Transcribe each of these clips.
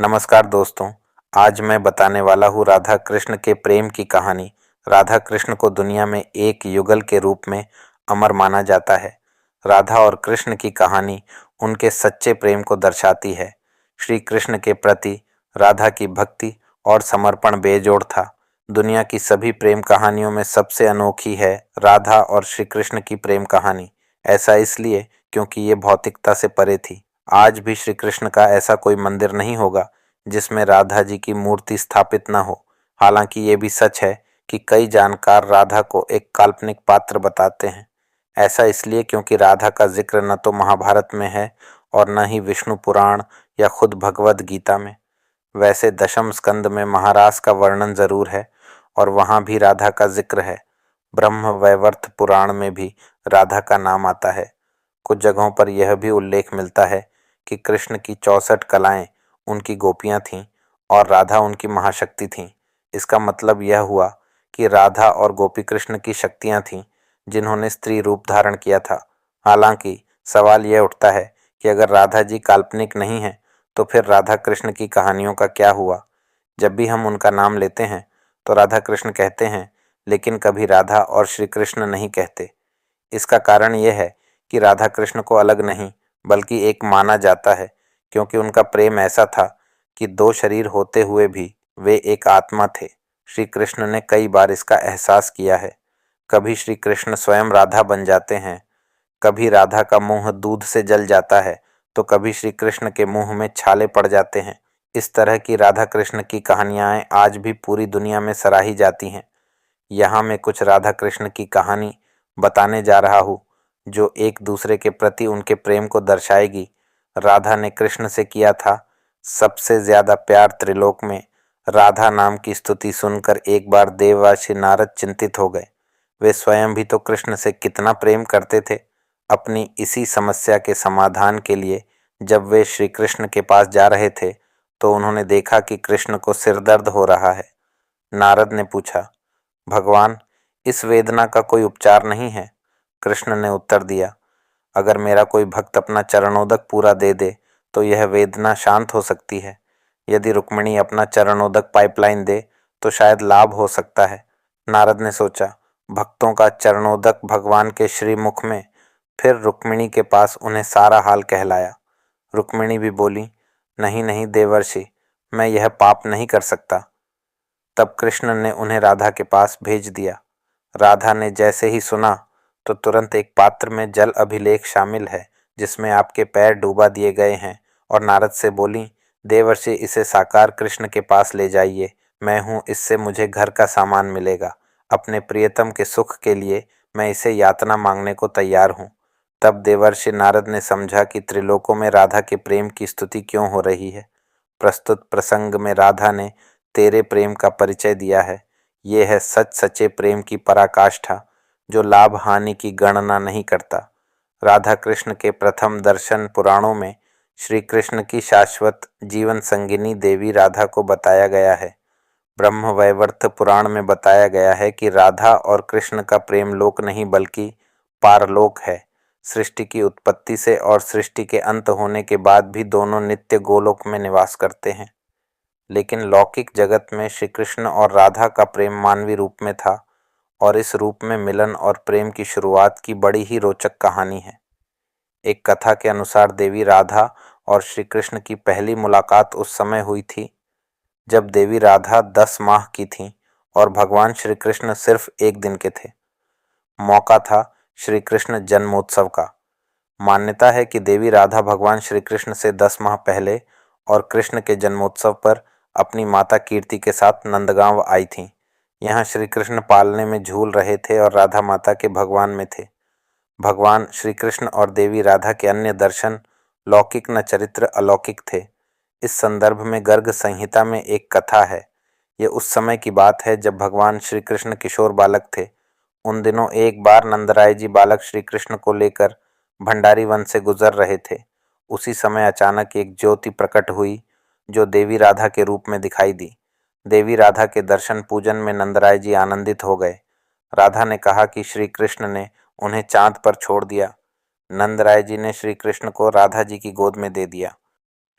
नमस्कार दोस्तों। आज मैं बताने वाला हूँ राधा कृष्ण के प्रेम की कहानी। राधा कृष्ण को दुनिया में एक युगल के रूप में अमर माना जाता है। राधा और कृष्ण की कहानी उनके सच्चे प्रेम को दर्शाती है। श्री कृष्ण के प्रति राधा की भक्ति और समर्पण बेजोड़ था। दुनिया की सभी प्रेम कहानियों में सबसे अनोखी है राधा और श्री कृष्ण की प्रेम कहानी। ऐसा इसलिए क्योंकि ये भौतिकता से परे थी। आज भी श्री कृष्ण का ऐसा कोई मंदिर नहीं होगा जिसमें राधा जी की मूर्ति स्थापित न हो। हालांकि ये भी सच है कि कई जानकार राधा को एक काल्पनिक पात्र बताते हैं। ऐसा इसलिए क्योंकि राधा का जिक्र न तो महाभारत में है और न ही विष्णु पुराण या खुद भगवद गीता में। वैसे दशम स्कंद में महारास का वर्णन जरूर है और वहां भी राधा का जिक्र है। ब्रह्म वैवर्त पुराण में भी राधा का नाम आता है। कुछ जगहों पर यह भी उल्लेख मिलता है कि कृष्ण की 64 कलाएं उनकी गोपियां थीं और राधा उनकी महाशक्ति थीं। इसका मतलब यह हुआ कि राधा और गोपी कृष्ण की शक्तियां थीं जिन्होंने स्त्री रूप धारण किया था। हालांकि सवाल यह उठता है कि अगर राधा जी काल्पनिक नहीं है तो फिर राधा कृष्ण की कहानियों का क्या हुआ। जब भी हम उनका नाम लेते हैं तो राधा कृष्ण कहते हैं, लेकिन कभी राधा और श्री कृष्ण नहीं कहते। इसका कारण यह है कि राधा कृष्ण को अलग नहीं बल्कि एक माना जाता है, क्योंकि उनका प्रेम ऐसा था कि दो शरीर होते हुए भी वे एक आत्मा थे। श्री कृष्ण ने कई बार इसका एहसास किया है। कभी श्री कृष्ण स्वयं राधा बन जाते हैं, कभी राधा का मुंह दूध से जल जाता है तो कभी श्री कृष्ण के मुंह में छाले पड़ जाते हैं। इस तरह की राधा कृष्ण की कहानियां आज भी पूरी दुनिया में सराही जाती हैं। यहाँ मैं कुछ राधा कृष्ण की कहानी बताने जा रहा हूँ जो एक दूसरे के प्रति उनके प्रेम को दर्शाएगी। राधा ने कृष्ण से किया था सबसे ज्यादा प्यार त्रिलोक में। राधा नाम की स्तुति सुनकर एक बार देवर्षि नारद चिंतित हो गए। वे स्वयं भी तो कृष्ण से कितना प्रेम करते थे। अपनी इसी समस्या के समाधान के लिए जब वे श्री कृष्ण के पास जा रहे थे तो उन्होंने देखा कि कृष्ण को सिरदर्द हो रहा है। नारद ने पूछा, भगवान, इस वेदना का कोई उपचार नहीं है? कृष्ण ने उत्तर दिया, अगर मेरा कोई भक्त अपना चरणोदक पूरा दे दे तो यह वेदना शांत हो सकती है। यदि रुक्मिणी अपना चरणोदक पाइपलाइन दे तो शायद लाभ हो सकता है। नारद ने सोचा, भक्तों का चरणोदक भगवान के श्रीमुख में। फिर रुक्मिणी के पास उन्हें सारा हाल कहलाया। रुक्मिणी भी बोली, नहीं नहीं देवर्षि, मैं यह पाप नहीं कर सकता। तब कृष्ण ने उन्हें राधा के पास भेज दिया। राधा ने जैसे ही सुना तो तुरंत एक पात्र में जल अभिलेख शामिल है जिसमें आपके पैर डूबा दिए गए हैं, और नारद से बोली, देवर्षि इसे साकार कृष्ण के पास ले जाइए। मैं हूँ, इससे मुझे घर का सामान मिलेगा। अपने प्रियतम के सुख के लिए मैं इसे यातना मांगने को तैयार हूँ। तब देवर्षि नारद ने समझा कि त्रिलोकों में राधा के प्रेम की स्तुति क्यों हो रही है। प्रस्तुत प्रसंग में राधा ने तेरे प्रेम का परिचय दिया है। ये है सच सच्चे प्रेम की पराकाष्ठा जो लाभ हानि की गणना नहीं करता। राधा कृष्ण के प्रथम दर्शन पुराणों में श्री कृष्ण की शाश्वत जीवन संगिनी देवी राधा को बताया गया है। ब्रह्म वैवर्त पुराण में बताया गया है कि राधा और कृष्ण का प्रेम लोक नहीं बल्कि पारलोक है। सृष्टि की उत्पत्ति से और सृष्टि के अंत होने के बाद भी दोनों नित्य गोलोक में निवास करते हैं। लेकिन लौकिक जगत में श्री कृष्ण और राधा का प्रेम मानवीय रूप में था, और इस रूप में मिलन और प्रेम की शुरुआत की बड़ी ही रोचक कहानी है। एक कथा के अनुसार देवी राधा और श्री कृष्ण की पहली मुलाकात उस समय हुई थी जब देवी राधा 10 माह की थीं और भगवान श्री कृष्ण सिर्फ एक दिन के थे। मौका था श्री कृष्ण जन्मोत्सव का। मान्यता है कि देवी राधा भगवान श्री कृष्ण से 10 माह पहले और कृष्ण के जन्मोत्सव पर अपनी माता कीर्ति के साथ नंदगांव आई थीं। यहाँ श्री कृष्ण पालने में झूल रहे थे और राधा माता के भगवान में थे। भगवान श्री कृष्ण और देवी राधा के अन्य दर्शन लौकिक न चरित्र अलौकिक थे। इस संदर्भ में गर्ग संहिता में एक कथा है। ये उस समय की बात है जब भगवान श्री कृष्ण किशोर बालक थे। उन दिनों एक बार नंदराय जी बालक श्री कृष्ण को लेकर भंडारी वन से गुजर रहे थे। उसी समय अचानक एक ज्योति प्रकट हुई जो देवी राधा के रूप में दिखाई दी। देवी राधा के दर्शन पूजन में नंदराय जी आनंदित हो गए। राधा ने कहा कि श्री कृष्ण ने उन्हें चांद पर छोड़ दिया। नंदराय जी ने श्री कृष्ण को राधा जी की गोद में दे दिया।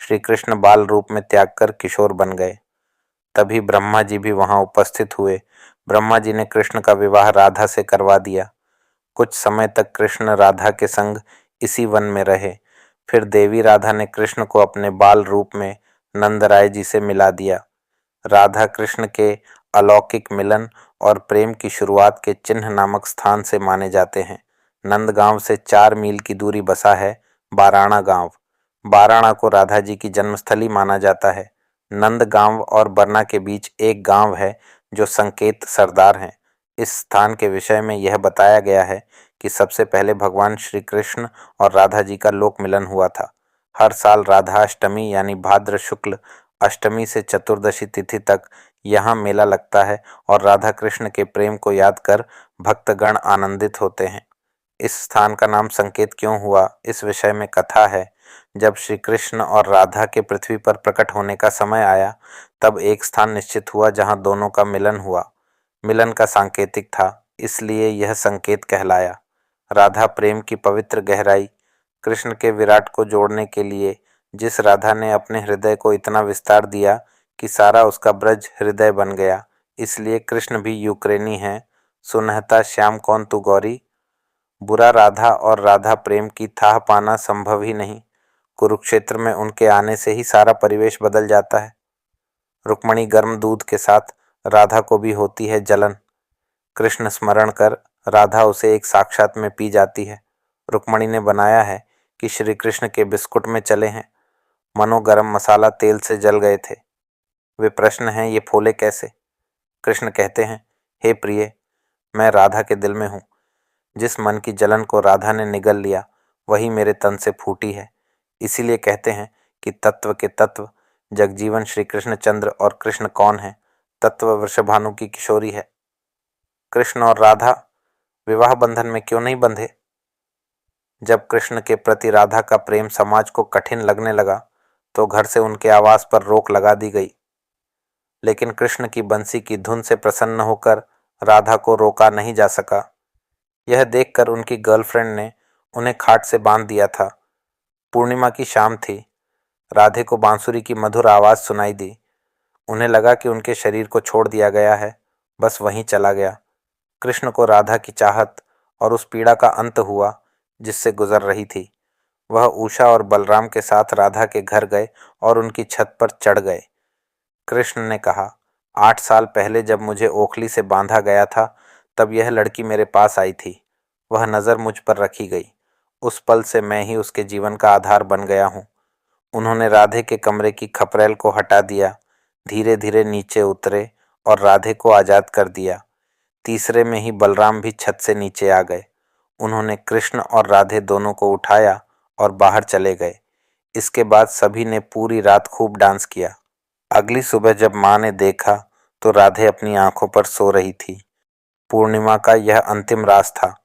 श्री कृष्ण बाल रूप में त्याग कर किशोर बन गए। तभी ब्रह्मा जी भी वहां उपस्थित हुए। ब्रह्मा जी ने कृष्ण का विवाह राधा से करवा दिया। कुछ समय तक कृष्ण राधा के संग इसी वन में रहे। फिर देवी राधा ने कृष्ण को अपने बाल रूप में नंदराय जी से मिला दिया। राधा कृष्ण के अलौकिक मिलन और प्रेम की शुरुआत के चिन्ह नामक स्थान से माने जाते हैं। नंदगांव से 4 मील की दूरी बसा है बाराणा गांव। बाराणा को राधा जी की जन्मस्थली माना जाता है। नंदगांव और बरना के बीच एक गांव है जो संकेत सरदार हैं। इस स्थान के विषय में यह बताया गया है कि सबसे पहले भगवान श्री कृष्ण और राधा जी का लोक मिलन हुआ था। हर साल राधाष्टमी यानी भाद्र शुक्ल अष्टमी से चतुर्दशी तिथि तक यहाँ मेला लगता है और राधा कृष्ण के प्रेम को याद कर भक्तगण आनंदित होते हैं। इस स्थान का नाम संकेत क्यों हुआ, इस विषय में कथा है। जब श्री कृष्ण और राधा के पृथ्वी पर प्रकट होने का समय आया, तब एक स्थान निश्चित हुआ जहाँ दोनों का मिलन हुआ। मिलन का सांकेतिक था, इसलिए यह संकेत कहलाया। राधा प्रेम की पवित्र गहराई, कृष्ण के विराट को जोड़ने के लिए जिस राधा ने अपने हृदय को इतना विस्तार दिया कि सारा उसका ब्रज हृदय बन गया, इसलिए कृष्ण भी यूक्रेनी हैं। सुनहता श्याम कौन तू गौरी। बुरा राधा और राधा प्रेम की थाह पाना संभव ही नहीं। कुरुक्षेत्र में उनके आने से ही सारा परिवेश बदल जाता है। रुक्मणी गर्म दूध के साथ राधा को भी होती है जलन। कृष्ण स्मरण कर राधा उसे एक साक्षात में पी जाती है। रुक्मणी ने बनाया है कि श्री कृष्ण के बिस्कुट में चले हैं। मनो गरम मसाला तेल से जल गए थे। वे प्रश्न हैं, ये फूले कैसे। कृष्ण कहते हैं, हे प्रिय, मैं राधा के दिल में हूँ। जिस मन की जलन को राधा ने निगल लिया वही मेरे तन से फूटी है। इसीलिए कहते हैं कि तत्व के तत्व जगजीवन श्री कृष्ण चंद्र और कृष्ण कौन है। तत्व वृषभानु की किशोरी है। कृष्ण और राधा विवाह बंधन में क्यों नहीं बंधे। जब कृष्ण के प्रति राधा का प्रेम समाज को कठिन लगने लगा तो घर से उनके आवास पर रोक लगा दी गई। लेकिन कृष्ण की बंसी की धुन से प्रसन्न होकर राधा को रोका नहीं जा सका। यह देखकर उनकी गर्लफ्रेंड ने उन्हें खाट से बांध दिया था। पूर्णिमा की शाम थी। राधे को बांसुरी की मधुर आवाज़ सुनाई दी। उन्हें लगा कि उनके शरीर को छोड़ दिया गया है, बस वहीं चला गया। कृष्ण को राधा की चाहत और उस पीड़ा का अंत हुआ जिससे गुजर रही थी। वह उषा और बलराम के साथ राधा के घर गए और उनकी छत पर चढ़ गए। कृष्ण ने कहा, 8 साल पहले जब मुझे ओखली से बांधा गया था तब यह लड़की मेरे पास आई थी। वह नज़र मुझ पर रखी गई। उस पल से मैं ही उसके जीवन का आधार बन गया हूँ। उन्होंने राधे के कमरे की खपरेल को हटा दिया, धीरे धीरे नीचे उतरे और राधे को आज़ाद कर दिया। तीसरे में ही बलराम भी छत से नीचे आ गए। उन्होंने कृष्ण और राधे दोनों को उठाया और बाहर चले गए। इसके बाद सभी ने पूरी रात खूब डांस किया। अगली सुबह जब माँ ने देखा तो राधे अपनी आंखों पर सो रही थी। पूर्णिमा का यह अंतिम रास था।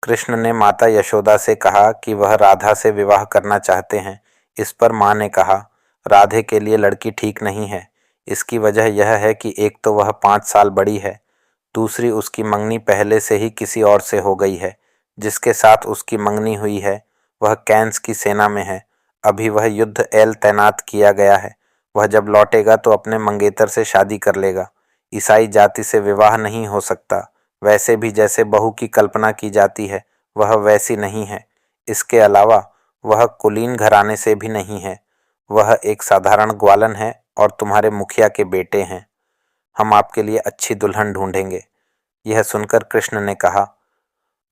कृष्ण ने माता यशोदा से कहा कि वह राधा से विवाह करना चाहते हैं। इस पर माँ ने कहा, राधे के लिए लड़की ठीक नहीं है। इसकी वजह यह है कि एक तो वह 5 साल बड़ी है, दूसरी उसकी मंगनी पहले से ही किसी और से हो गई है। जिसके साथ उसकी मंगनी हुई है वह कैंस की सेना में है। अभी वह युद्ध एल तैनात किया गया है। वह जब लौटेगा तो अपने मंगेतर से शादी कर लेगा। ईसाई जाति से विवाह नहीं हो सकता। वैसे भी जैसे बहू की कल्पना की जाती है वह वैसी नहीं है। इसके अलावा वह कुलीन घराने से भी नहीं है। वह एक साधारण ग्वालन है और तुम्हारे मुखिया के बेटे हैं। हम आपके लिए अच्छी दुल्हन ढूंढेंगे। यह सुनकर कृष्ण ने कहा,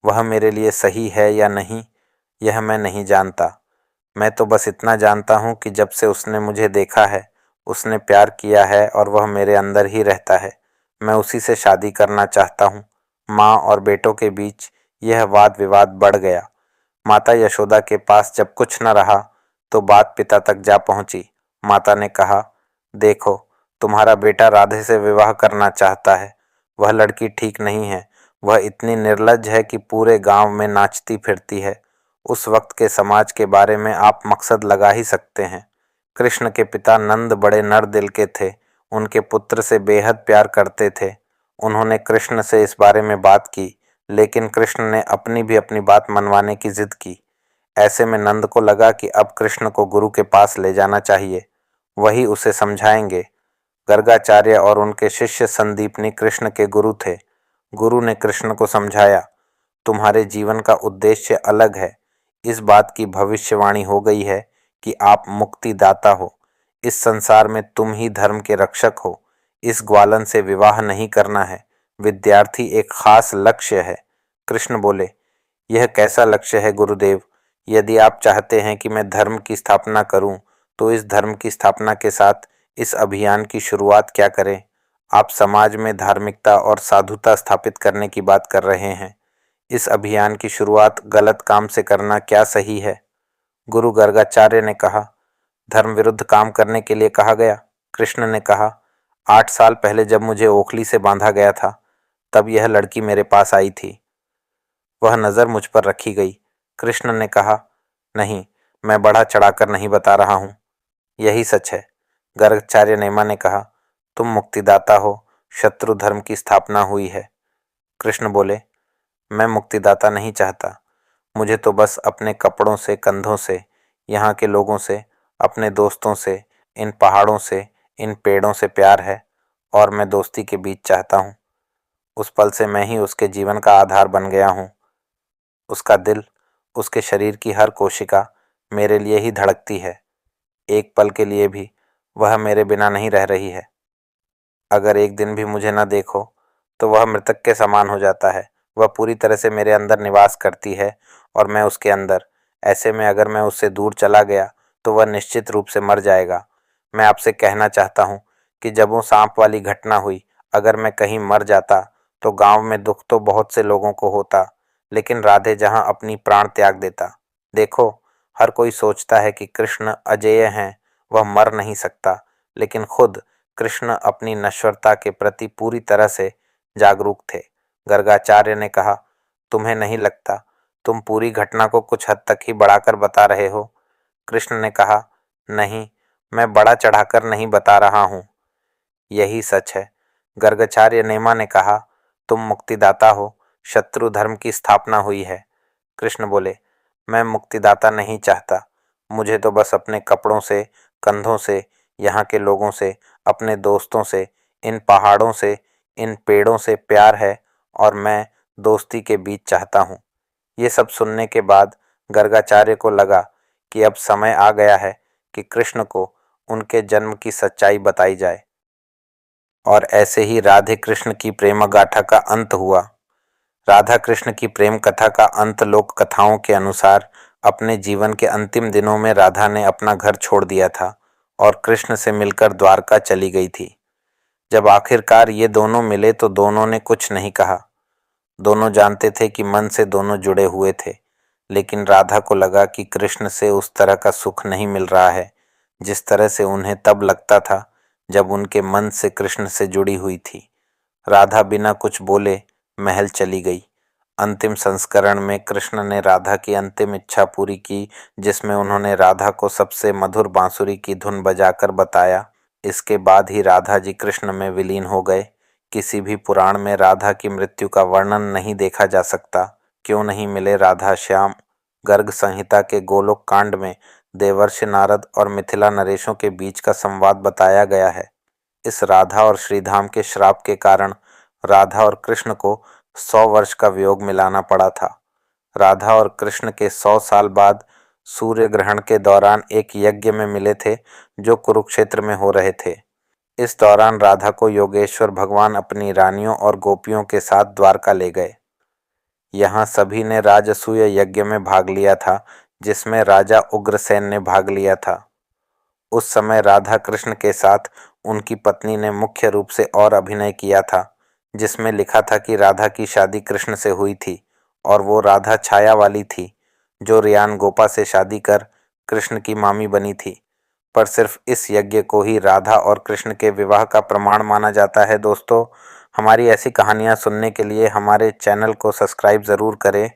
वह मेरे लिए सही है या नहीं यह मैं नहीं जानता। मैं तो बस इतना जानता हूँ कि जब से उसने मुझे देखा है उसने प्यार किया है और वह मेरे अंदर ही रहता है। मैं उसी से शादी करना चाहता हूँ। माँ और बेटों के बीच यह वाद विवाद बढ़ गया। माता यशोदा के पास जब कुछ न रहा तो बात पिता तक जा पहुंची। माता ने कहा, देखो, तुम्हारा बेटा राधे से विवाह करना चाहता है। वह लड़की ठीक नहीं है। वह इतनी निर्लज्ज है कि पूरे गांव में नाचती फिरती है। उस वक्त के समाज के बारे में आप मकसद लगा ही सकते हैं। कृष्ण के पिता नंद बड़े नर दिल के थे। उनके पुत्र से बेहद प्यार करते थे। उन्होंने कृष्ण से इस बारे में बात की, लेकिन कृष्ण ने अपनी बात मनवाने की जिद की। ऐसे में नंद को लगा कि अब कृष्ण को गुरु के पास ले जाना चाहिए, वही उसे समझाएंगे। गर्गाचार्य और उनके शिष्य संदीपनी कृष्ण के गुरु थे। गुरु ने कृष्ण को समझाया, तुम्हारे जीवन का उद्देश्य अलग है। इस बात की भविष्यवाणी हो गई है कि आप मुक्तिदाता हो। इस संसार में तुम ही धर्म के रक्षक हो। इस ग्वालन से विवाह नहीं करना है। विद्यार्थी एक खास लक्ष्य है। कृष्ण बोले, यह कैसा लक्ष्य है गुरुदेव? यदि आप चाहते हैं कि मैं धर्म की स्थापना करूं, तो इस धर्म की स्थापना के साथ इस अभियान की शुरुआत क्या करें? आप समाज में धार्मिकता और साधुता स्थापित करने की बात कर रहे हैं। इस अभियान की शुरुआत गलत काम से करना क्या सही है? गुरु गर्गाचार्य ने कहा, धर्म विरुद्ध काम करने के लिए कहा गया? कृष्ण ने कहा, 8 साल पहले जब मुझे ओखली से बांधा गया था, तब यह लड़की मेरे पास आई थी। वह नज़र मुझ पर रखी गई। कृष्ण ने कहा, नहीं, मैं बढ़ा चढ़ाकर नहीं बता रहा हूँ, यही सच है। गर्गाचार्य नेमा ने कहा, तुम मुक्तिदाता हो, शत्रु धर्म की स्थापना हुई है। कृष्ण बोले, मैं मुक्तिदाता नहीं चाहता। मुझे तो बस अपने कपड़ों से, कंधों से, यहाँ के लोगों से, अपने दोस्तों से, इन पहाड़ों से, इन पेड़ों से प्यार है, और मैं दोस्ती के बीच चाहता हूँ। उस पल से मैं ही उसके जीवन का आधार बन गया हूँ। उसका दिल, उसके शरीर की हर कोशिका मेरे लिए ही धड़कती है। एक पल के लिए भी वह मेरे बिना नहीं रह रही है। अगर एक दिन भी मुझे न देखो, तो वह मृतक के समान हो जाता है। वह पूरी तरह से मेरे अंदर निवास करती है और मैं उसके अंदर। ऐसे में अगर मैं उससे दूर चला गया, तो वह निश्चित रूप से मर जाएगा। मैं आपसे कहना चाहता हूँ कि जब वो सांप वाली घटना हुई, अगर मैं कहीं मर जाता, तो गांव में दुख तो बहुत से लोगों को होता, लेकिन राधे जहाँ अपनी प्राण त्याग देता। देखो, हर कोई सोचता है कि कृष्ण अजेय हैं, वह मर नहीं सकता, लेकिन खुद कृष्ण अपनी नश्वरता के प्रति पूरी तरह से जागरूक थे। गर्गाचार्य ने कहा, तुम्हें नहीं लगता तुम पूरी घटना को कुछ हद तक ही बढ़ाकर बता रहे हो? कृष्ण ने कहा, नहीं, मैं बड़ा चढ़ाकर नहीं बता रहा हूँ, यही सच है। गर्गाचार्य नेमा ने कहा, तुम मुक्तिदाता हो, शत्रु धर्म की स्थापना हुई है। कृष्ण बोले, मैं मुक्तिदाता नहीं चाहता। मुझे तो बस अपने कपड़ों से, कंधों से, यहाँ के लोगों से, अपने दोस्तों से, इन पहाड़ों से, इन पेड़ों से प्यार है, और मैं दोस्ती के बीच चाहता हूँ। ये सब सुनने के बाद गर्गाचार्य को लगा कि अब समय आ गया है कि कृष्ण को उनके जन्म की सच्चाई बताई जाए। और ऐसे ही राधे कृष्ण की प्रेम गाथा का अंत हुआ। राधा कृष्ण की प्रेम कथा का अंत लोक कथाओं के अनुसार अपने जीवन के अंतिम दिनों में राधा ने अपना घर छोड़ दिया था और कृष्ण से मिलकर द्वारका चली गई थी। जब आखिरकार ये दोनों मिले, तो दोनों ने कुछ नहीं कहा। दोनों जानते थे कि मन से दोनों जुड़े हुए थे, लेकिन राधा को लगा कि कृष्ण से उस तरह का सुख नहीं मिल रहा है जिस तरह से उन्हें तब लगता था जब उनके मन से कृष्ण से जुड़ी हुई थी। राधा बिना कुछ बोले महल चली गई। अंतिम संस्करण में कृष्ण ने राधा की अंतिम इच्छा पूरी की, जिसमें उन्होंने राधा को सबसे मधुर बांसुरी की धुन बजाकर बताया। इसके बाद ही राधा जी कृष्ण में विलीन हो गए। किसी भी पुराण में राधा की मृत्यु का वर्णन नहीं देखा जा सकता। क्यों नहीं मिले राधा श्याम? गर्ग संहिता के गोलोक कांड में देवर्षि नारद और मिथिला नरेशों के बीच का संवाद बताया गया है। इस राधा और श्रीधाम के श्राप के कारण राधा और कृष्ण को 100 वर्ष का वियोग मिलाना पड़ा था। राधा और कृष्ण के 100 साल बाद सूर्य ग्रहण के दौरान एक यज्ञ में मिले थे, जो कुरुक्षेत्र में हो रहे थे। इस दौरान राधा को योगेश्वर भगवान अपनी रानियों और गोपियों के साथ द्वारका ले गए। यहाँ सभी ने राजसूय यज्ञ में भाग लिया था, जिसमें राजा उग्रसेन ने भाग लिया था। उस समय राधा कृष्ण के साथ उनकी पत्नी ने मुख्य रूप से और अभिनय किया था, जिसमें लिखा था कि राधा की शादी कृष्ण से हुई थी और वो राधा छाया वाली थी, जो रियान गोपा से शादी कर कृष्ण की मामी बनी थी। पर सिर्फ इस यज्ञ को ही राधा और कृष्ण के विवाह का प्रमाण माना जाता है। दोस्तों, हमारी ऐसी कहानियाँ सुनने के लिए हमारे चैनल को सब्सक्राइब ज़रूर करें।